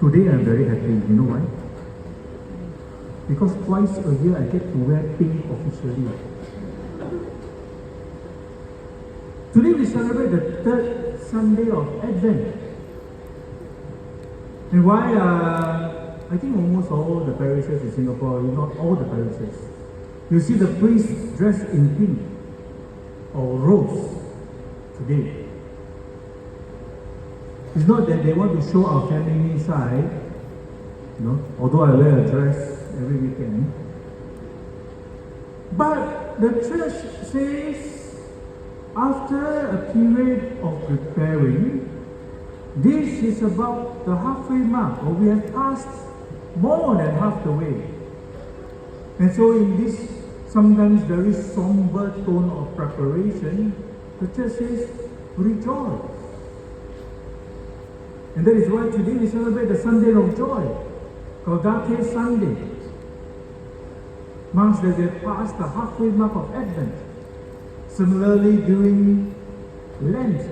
Today I'm very happy. You know why? Because twice a year I get to wear pink officially. Today we celebrate the third Sunday of Advent. And why I think almost all the parishes in Singapore, if not all the parishes, you see the priests dressed in pink or rose today. It's not that they want to show our feminine side, although I wear a dress every weekend. But the church says, after a period of preparing, this is about the halfway mark, or we have passed more than half the way. And so in this sometimes very somber tone of preparation, the church says, rejoice. And that is why today we celebrate the Sunday of Joy, Gaudete Sunday. Marks that we have passed the halfway mark of Advent. Similarly, during Lent,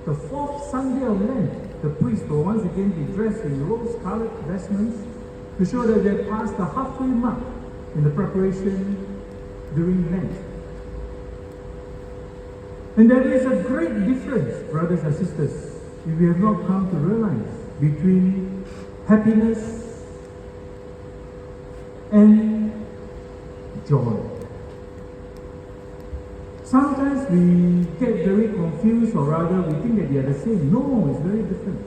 the fourth Sunday of Lent, the priest will once again be dressed in rose-colored vestments to show that they have passed the halfway mark in the preparation during Lent. And there is a great difference, brothers and sisters, if we have not come to realize, between happiness and joy. Sometimes we get very confused, or rather we think that they are the same. No, it's very different.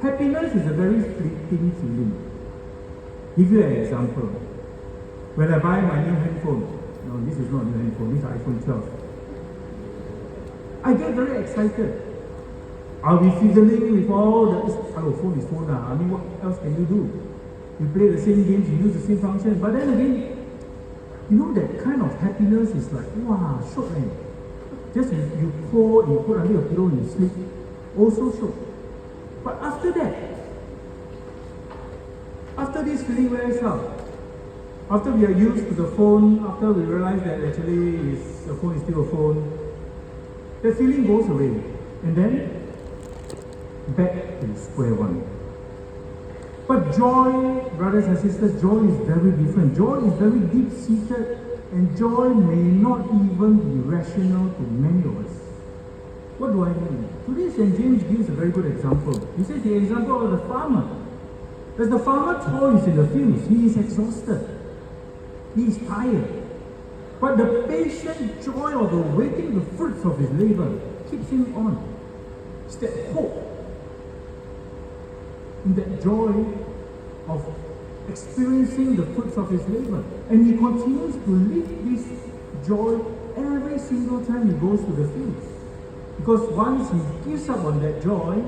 Happiness is a very fleeting feeling. Give you an example. When I buy my new handphone, no, this is not a new handphone, this is iPhone 12. I get very excited. I'll be fiddling with all the, hello, phone is phone. I mean, what else can you do? You play the same games, you use the same functions, but then again, that kind of happiness is like, wow, shock, man. Just you pour, you put under your pillow and you sleep, also shock. But after that, after this feeling wears out, after we are used to the phone, after we realize that actually the phone is still a phone, the feeling goes away. And then, back to square one. But joy, brothers and sisters, joy is very different. Joy is very deep-seated, and joy may not even be rational to many of us. What do I mean? Today St. James gives a very good example. He says the example of the farmer. As the farmer toils in the fields, he is exhausted. He is tired. But the patient joy of awaiting the fruits of his labor keeps him on. It's that hope, in that joy of experiencing the fruits of his labor. And he continues to live this joy every single time he goes to the fields. Because once he gives up on that joy,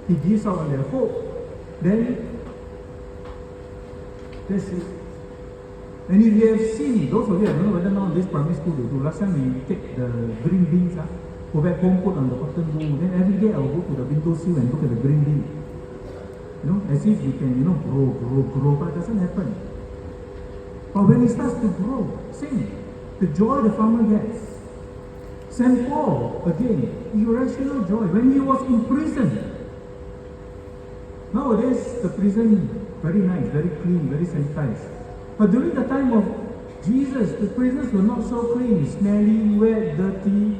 he gives up on that hope, then that's it. And if you have seen, those of you, I don't know whether now this primary school they do, last time we take the green beans, go back home, put on the cotton wool, then every day I will go to the windowsill and look at the green bean. As if we can, grow, but it doesn't happen. But when it starts to grow, same, the joy the farmer gets. St. Paul, again, irrational joy, when he was in prison. Nowadays, the prison, very nice, very clean, very sanitized. But during the time of Jesus, the prisons were not so clean, smelly, wet, dirty.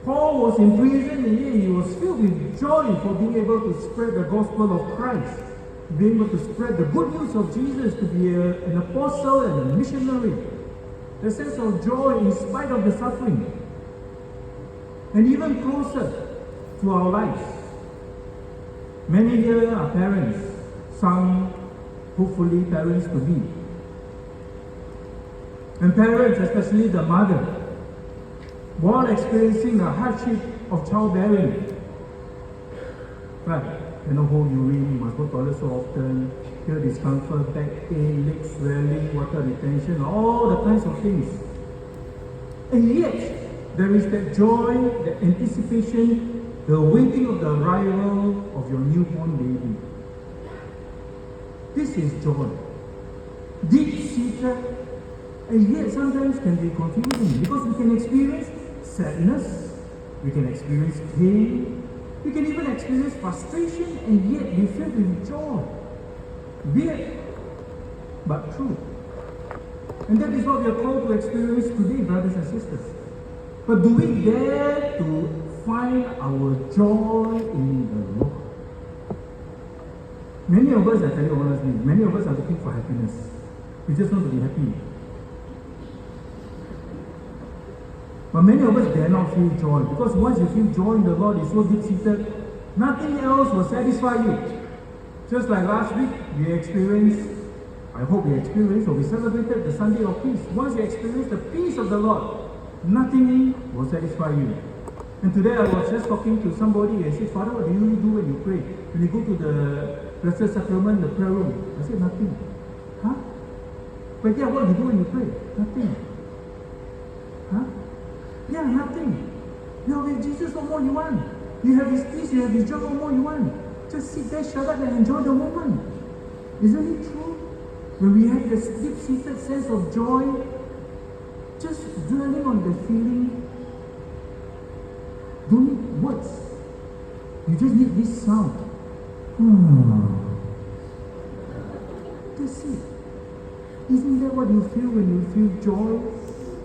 Paul was in prison, and yet he was filled with joy for being able to spread the gospel of Christ, being able to spread the good news of Jesus, to be an apostle and a missionary. The sense of joy in spite of the suffering. And even closer to our lives. Many here are parents, some hopefully parents to be. And parents, especially the mother, while experiencing the hardship of childbearing, right? Hold urine, must go to toilet so often, feel discomfort, back pain, leg swelling, water retention, all the kinds of things. And yet, there is that joy, that anticipation, the waiting of the arrival of your newborn baby. This is joy. Deep-seated, and yet sometimes can be confusing, because we can experience sadness, we can experience pain, we can even experience frustration, and yet be filled with joy. Weird, but true. And that is what we are called to experience today, brothers and sisters. But do we dare to find our joy in the Lord? Many of us, I tell you honestly, many of us are looking for happiness. We just want to be happy. But many of us dare not feel joy, because once you feel joy in the Lord, it's so deep-seated, nothing else will satisfy you. Just like last week, we experienced, I hope we experienced, or we celebrated the Sunday of Peace. Once you experience the peace of the Lord, nothing will satisfy you. And today I was just talking to somebody and said, Father, what do you do when you pray? When you go to the Blessed Sacrament, the prayer room? I said, nothing. Huh? But yeah, what do you do when you pray? Nothing. Huh? Yeah, nothing. Now with Jesus, what more you want? You have His peace, you have His joy, what more you want? Just sit there, shut up and enjoy the moment. Isn't it true? When we have this deep-seated sense of joy, just dwelling on the feeling, don't need words. You just need this sound. That's it. Isn't that what you feel when you feel joy?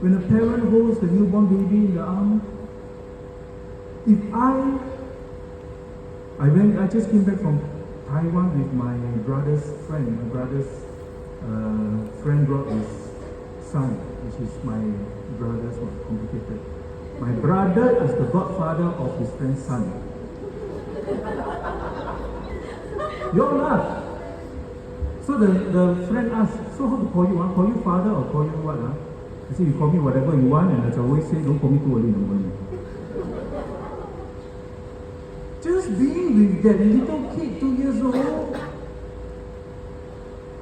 When a parent holds the newborn baby in the arm? If I just came back from Taiwan with my brother's friend. My brother's friend brought his son, which is my brother's one, complicated. My brother is the godfather of his friend's son. You all laugh. So the friend asked, so how to call you? Call you father or call you what? I said, you call me whatever you want, and as I always say, don't call me too early in the morning. Just being with that little kid, 2 years old,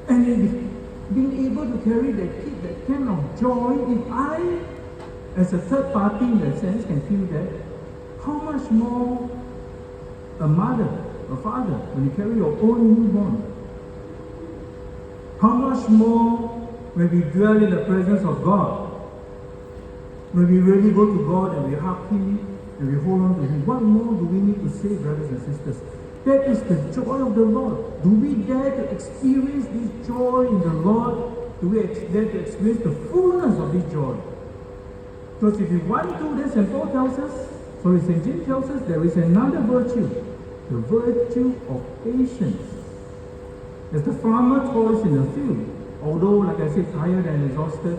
and being able to carry that kid, that kind of joy, if I, as a third party in that sense, can feel that, how much more a mother, a father, when you carry your own newborn? How much more when we dwell in the presence of God? When we really go to God and we hug Him and we hold on to Him, what more do we need to say, brothers and sisters? That is the joy of the Lord. Do we dare to experience this joy in the Lord? Do we dare to experience the fullness of this joy? Because if you want to, then St. Paul tells us, St. James tells us, there is another virtue, the virtue of patience. As the farmer toils in the field, although, like I said, tired and exhausted,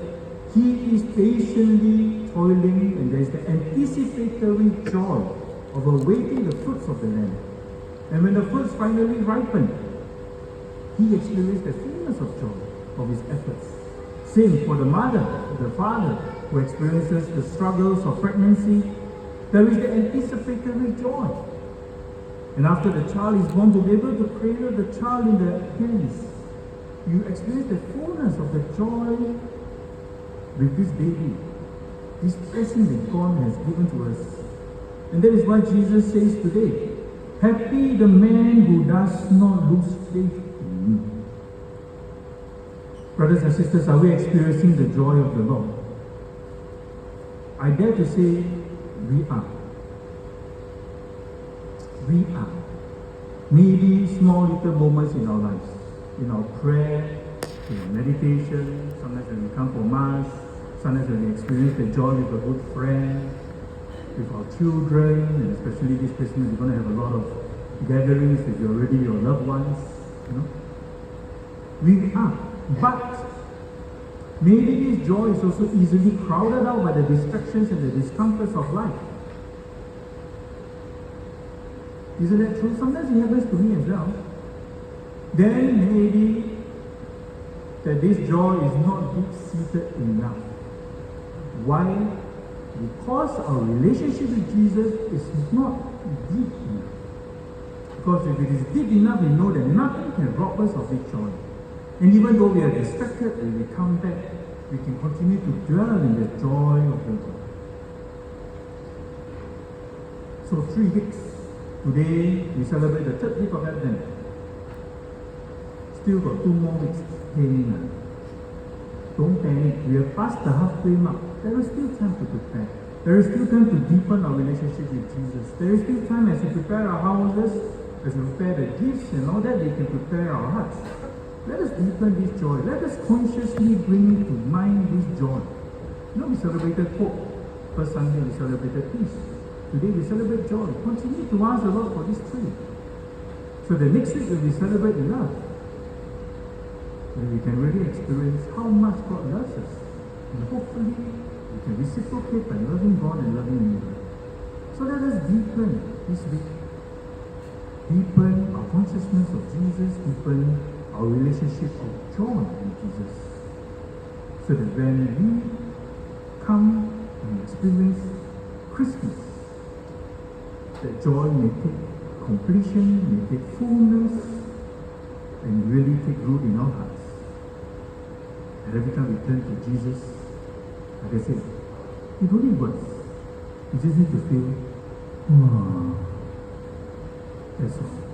he is patiently toiling, and there is the anticipatory joy of awaiting the fruits of the land. And when the fruits finally ripen, he experiences the fullness of joy of his efforts. Same for the mother, the father, who experiences the struggles of pregnancy. There is the anticipatory joy. And after the child is born, to be able to cradle the child in the hands, you experience the fullness of the joy with this baby, this blessing that God has given to us. And that is why Jesus says today, happy the man who does not lose faith in me. Brothers and sisters, are we experiencing the joy of the Lord? I dare to say we are. We are. Maybe small little moments in our lives, in our prayer, in our meditation, sometimes when we come for Mass, sometimes when we experience the joy with a good friend, with our children, and especially this Christmas, we're going to have a lot of gatherings with your loved ones, We are. But maybe this joy is also easily crowded out by the distractions and the discomforts of life. Isn't that true? Sometimes it happens to me as well. Then maybe that this joy is not deep-seated enough. Why? Because our relationship with Jesus is not deep enough. Because if it is deep enough, we know that nothing can rob us of this joy. And even though we are distracted, when we come back, we can continue to dwell in the joy of the Lord. So 3 weeks. Today, we celebrate the 3rd week of Advent. Still got 2 more weeks hanging. Don't panic. We have passed the halfway mark. There is still time to prepare. There is still time to deepen our relationship with Jesus. There is still time as we prepare our houses, as we prepare the gifts and all that, we can prepare our hearts. Let us deepen this joy. Let us consciously bring to mind this joy. You know, we celebrated hope. First Sunday we celebrated peace. Today we celebrate joy. Continue to ask the Lord for this three. So the next week we celebrate love. And we can really experience how much God loves us. And hopefully we can reciprocate by loving God and loving neighbor. So let us deepen this week. Deepen our consciousness of Jesus, deepen our relationship of joy with Jesus. So that when we come and experience Christmas, that joy may take completion, may take fullness, and really take root in our hearts. And every time we turn to Jesus, like I said, it only works. You just need to feel, oh, that's all.